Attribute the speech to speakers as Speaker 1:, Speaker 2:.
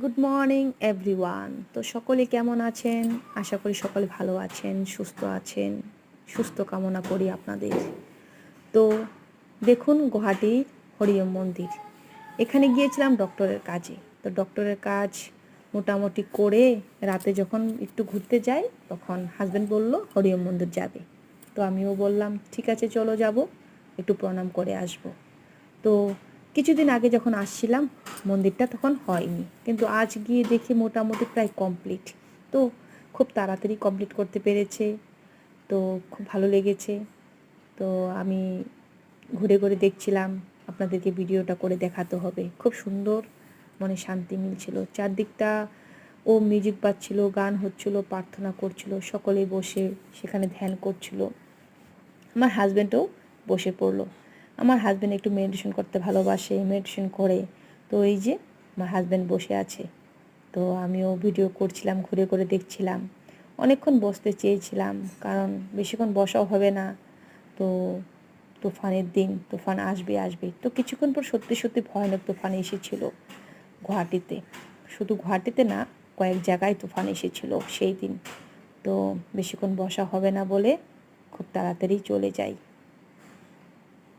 Speaker 1: Good morning everyone. তো সকলে কেমন আছেন? আশা করি সকলে ভালো আছেন, সুস্থ আছেন। সুস্থ কামনা করি আপনাদের। তো দেখুন গুয়াহাটির হরিয়ম মন্দির। এখানে গিয়েছিলাম ডক্টরের কাজে। তো ডক্টরের কাজ মোটামুটি করে রাতে যখন একটু ঘুরতে যাই তখন হাজব্যান্ড বলল হরিয়ম মন্দির যাবে। তো আমিও বললাম ঠিক আছে চলো যাব, একটু প্রণাম করে আসবো। তো কিছুদিন আগে যখন আসছিলাম মন্দিরটা তখন হয়নি, কিন্তু আজ গিয়ে দেখি মোটামুটি প্রায় কমপ্লিট। তো খুব তাড়াতাড়ি কমপ্লিট করতে পেরেছে, তো খুব ভালো লেগেছে। তো আমি ঘুরে ঘুরে দেখছিলাম, আপনাদেরকে ভিডিওটা করে দেখাতে হবে। খুব সুন্দর, মনে শান্তি মিলছিল। চারদিকটা ও মিউজিক বাজছিল, গান হচ্ছিল, প্রার্থনা করছিল, সকলে বসে সেখানে ধ্যান করছিল। আমার হাজব্যান্ডও বসে পড়লো। আমার হাজব্যান্ড একটু মেডিটেশন করতে ভালোবাসে, মেডিটেশন করে। তো এই যে আমার হাজব্যান্ড বসে আছে, তো আমিও ভিডিও করছিলাম, ঘুরে ঘুরে দেখছিলাম। অনেকক্ষণ বসতে চেয়েছিলাম, কারণ বেশিক্ষণ বসাও হবে না। তো তুফানের দিন, তুফান আসবে আসবে। তো কিছুক্ষণ পর সত্যি সত্যি ভয়ানক তুফান এসেছিল গুয়াহাটিতে। শুধু গুয়াহাটিতে না, কয়েক জায়গায় তুফান এসেছিল সেই দিন। তো বেশিক্ষণ বসা হবে না বলে খুব তাড়াতাড়ি চলে যাই।